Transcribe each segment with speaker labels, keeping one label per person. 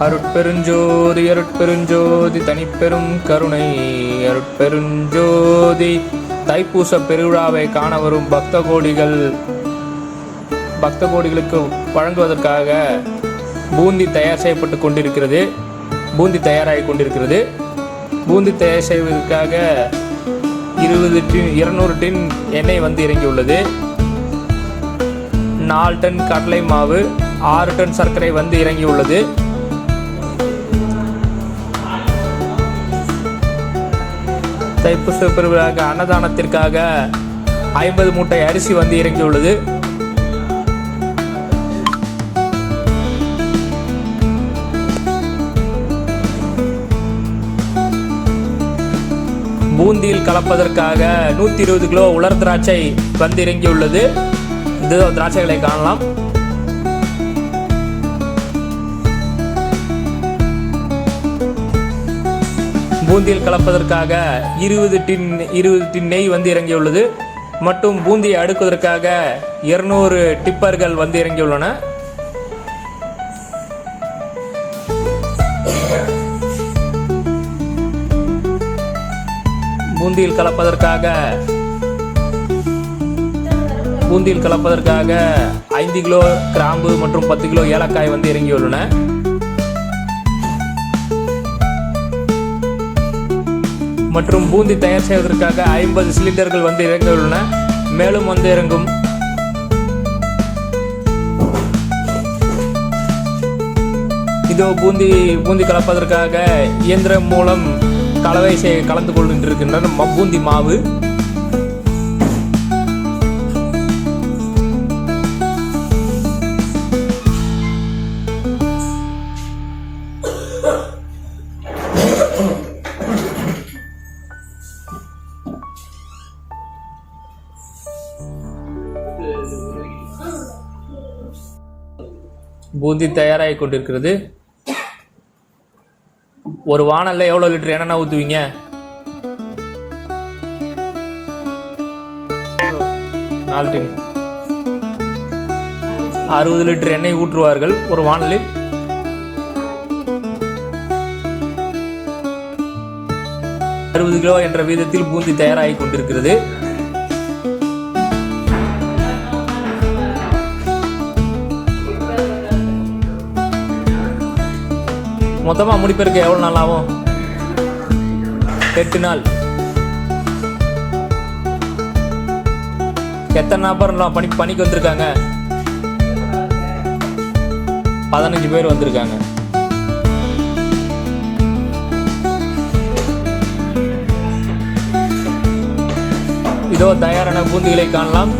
Speaker 1: அருட்பெருஞ்சோதி அருட்பெருஞ்சோதி தனிப்பெரும் கருணை அருட்பெருஞ்சோதி. தைப்பூச பெருவிழாவை காண வரும் பக்த கோடிகளுக்கு வழங்குவதற்காக பூந்தி தயார் செய்யப்பட்டு கொண்டிருக்கிறது. பூந்தி தயாராகி கொண்டிருக்கிறது. பூந்தி தயார் செய்வதற்காக 200 டின் எண்ணெய் வந்து இறங்கியுள்ளது. 4 டன் கடலை மாவு, 6 டன் சர்க்கரை வந்து இறங்கியுள்ளது. தைப்பூச பெருவிழாக அன்னதானத்திற்காக 50 மூட்டை அரிசி வந்து இறங்கியுள்ளது. பூந்தியில் கலப்பதற்காக 120 கிலோ உலர் திராட்சை வந்து இறங்கியுள்ளது. இந்த திராட்சைகளை காணலாம். பூந்தியில் கலப்பதற்காக 20 டின் நெய் வந்து இறங்கியுள்ளது. மற்றும் பூந்தியை அடுக்குவதற்காக 200 டிப்பர்கள் வந்து இறங்கியுள்ளன. பூந்தியில் கலப்பதற்காக 5 கிலோ கிராம்பு மற்றும் 10 கிலோ ஏலக்காய் வந்து இறங்கியுள்ளன. மற்றும் பூந்தி தயார் செய்வதற்காக 50 சிலிண்டர்கள் வந்து இறங்கியுள்ளன. மேலும் வந்து இறங்கும். இதோ பூந்தி கலப்பதற்காக இயந்திரம் மூலம் கலவை கலந்து கொண்டிருக்கின்றன பூந்தி மாவு. பூந்தி தயாராகி கொண்டிருக்கிறது. ஒரு வானல்ல எவ்வளவு லிட்டர் எண்ணெய் ஊற்றுவீங்க? 4 டின் 60 லிட்டர் எண்ணெய் ஊற்றுவார்கள் ஒரு வானலில். கிலோ என்ற வீதத்தில் பூந்தி தயாராகி கொண்டிருக்கிறது. மொத்தமா முடிப்பதற்கு எவ்வளவு நாள் ஆகும்? 8 நாள். எத்தனை நபர் பணிக்கு வந்திருக்காங்க? 15 பேர் வந்திருக்காங்க. இதோ தயாரான பூந்திகளை காணலாம்.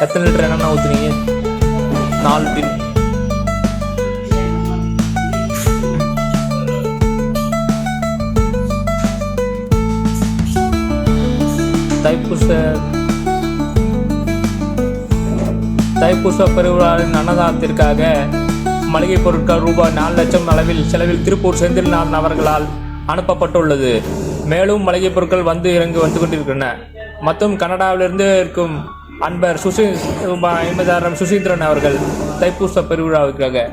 Speaker 1: எத்தனை லிட்டர் எண்ணெய் ஊற்றுனீங்க? 4 டின். தைப்பூச பெருவிழாவின் அன்னதானத்திற்காக மளிகை பொருட்கள் ரூபாய் 4 லட்சம் செலவில் திருப்பூர் செந்தில்நாதன் அவர்களால் அனுப்பப்பட்டுள்ளது. மேலும் மளிகை பொருட்கள் வந்து கொண்டிருக்கின்றன. மற்றும் கனடாவிலிருந்து இருக்கும் அன்பர் 50,000 சுசீந்திரன் அவர்கள் தைப்பூச பெருவிழாவுக்காக